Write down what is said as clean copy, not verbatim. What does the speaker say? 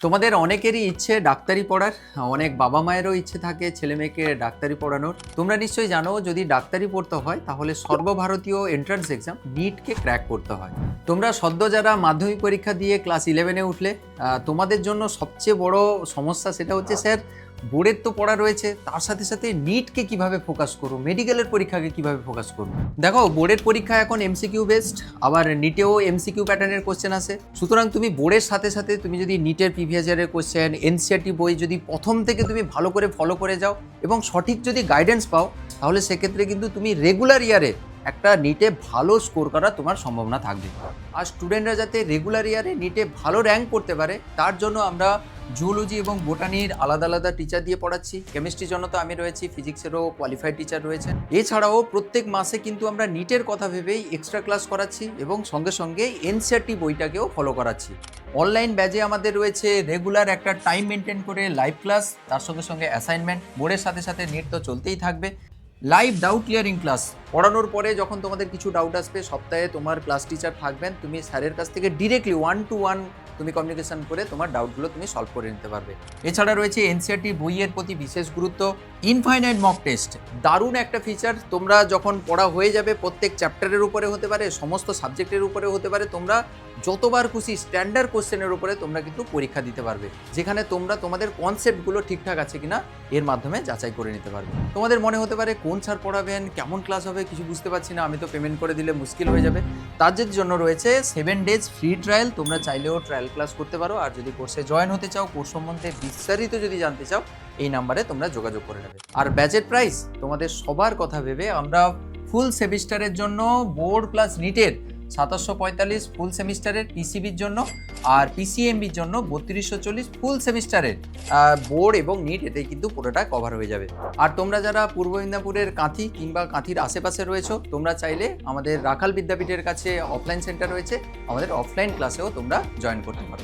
তোমাদের অনেকেরই ইচ্ছে ডাক্তারি পড়ার, অনেক বাবা মায়েরও ইচ্ছে থাকে ছেলে মেয়েকে ডাক্তারি পড়ানোর। তোমরা নিশ্চয়ই জানো যদি ডাক্তারি পড়তে হয় তাহলে সর্বভারতীয় এন্ট্রান্স এক্সাম নিটকে ক্র্যাক করতে হয়। তোমরা সদ্য যারা মাধ্যমিক পরীক্ষা দিয়ে ক্লাস 11-এ উঠলে, তোমাদের জন্য সবচেয়ে বড় সমস্যা সেটা হচ্ছে স্যার বোর্ডের তো পড়া রয়েছে, তার সাথে সাথে নিটকে কিভাবে ফোকাস করবো, মেডিকেলের পরীক্ষাকে কিভাবে ফোকাস করবো। দেখো বোর্ডের পরীক্ষা এখন এমসিকিউ বেসড, আবার নিটেও এমসিকিউ প্যাটার্নের কোশ্চেন আসে। সুতরাং তুমি বোর্ডের সাথে সাথে তুমি যদি নিটের প্রিভিয়াস ইয়ারের কোশ্চেন, এনসিইআরটি বই যদি প্রথম থেকে তুমি ভালো করে ফলো করে যাও এবং সঠিক যদি গাইডেন্স পাও, তাহলে সেক্ষেত্রে কিন্তু তুমি রেগুলার ইয়ারে একটা নিটে ভালো স্কোর করার তোমার সম্ভাবনা থাকবে। আর স্টুডেন্টরা যাতে রেগুলার ইয়ারে নিটে ভালো র্যাঙ্ক করতে পারে তার জন্য আমরা জুওলজি এবং বোটানির আলাদা আলাদা টিচার দিয়ে পড়াচ্ছি। কেমিস্ট্রির জন্য তো আমি রয়েছি, ফিজিক্সেরও কোয়ালিফাইড টিচার রয়েছেন। এছাড়াও প্রত্যেক মাসে কিন্তু আমরা নিটের কথা ভেবেই এক্সট্রা ক্লাস করাচ্ছি এবং সঙ্গে সঙ্গে এনসিইআরটি বইটাকেও ফলো করাচ্ছি। অনলাইন ব্যাচে আমাদের রয়েছে রেগুলার একটা টাইম মেনটেন করে লাইভ ক্লাস, তার সঙ্গে সঙ্গে অ্যাসাইনমেন্ট। বোর্ডের সাথে সাথে নিট তো চলতেই থাকবে। লাইভ ডাউট ক্লিয়ারিং ক্লাস, পড়ানোর পরে যখন তোমাদের কিছু ডাউট আসবে সপ্তাহে তোমার ক্লাস টিচার থাকবেন, তুমি স্যারের কাছ থেকে ডিরেক্টলি 1-to-1 তুমি কমিউনিকেশন করে তোমার ডাউটগুলো তুমি সলভ করে নিতে পারবে। এছাড়া রয়েছে এনসিইআরটি বইয়ের প্রতি বিশেষ গুরুত্ব। ইনফাইনাইট মক টেস্ট দারুণ একটা ফিচার। তোমরা যখন পড়া হয়ে যাবে প্রত্যেক চ্যাপ্টারের উপরে হতে পারে, সমস্ত সাবজেক্টের উপরে হতে পারে, তোমরা যতবার খুশি স্ট্যান্ডার্ড কোশ্চেনের উপরে তোমরা কিন্তু পরীক্ষা দিতে পারবে, যেখানে তোমরা তোমাদের কনসেপ্টগুলো ঠিকঠাক আছে কিনা এর মাধ্যমে যাচাই করে নিতে পারবে। তোমাদের মনে হতে পারে কোন স্যার পড়াবেন, কেমন ক্লাস হবে, কিছু বুঝতে পারছি না, আমি তো পেমেন্ট করে দিলে মুশকিল হয়ে যাবে। তার জন্য রয়েছে 7 days ফ্রি ট্রায়াল। তোমরা চাইলেও ট্রায়াল ক্লাস করতে পারো। আর যদি কোর্সে জয়েন হতে চাও, কোর্স সম্বন্ধে বিস্তারিত যদি জানতে চাও, এই নাম্বারে তোমরা যোগাযোগ করে নেবে। আর ব্যাচের প্রাইস তোমাদের সবার কথা ভেবে আমরা ফুল সেমিস্টারের জন্য বোর্ড প্লাস নিটের 2745 ফুল সেমিস্টারের পিসিবির জন্য, আর পিসিএমবির জন্য 3240 ফুল সেমিস্টারের বোর্ড এবং নিট, এতে কিন্তু পুরোটা কভার হয়ে যাবে। আর তোমরা যারা পূর্ব মেদিনীপুরের কাঁথি কিংবা কাঁথির আশেপাশে রয়েছো, তোমরা চাইলে আমাদের রাখাল বিদ্যাপীঠের কাছে অফলাইন সেন্টার রয়েছে, আমাদের অফলাইন ক্লাসেও তোমরা জয়েন করতে পারো।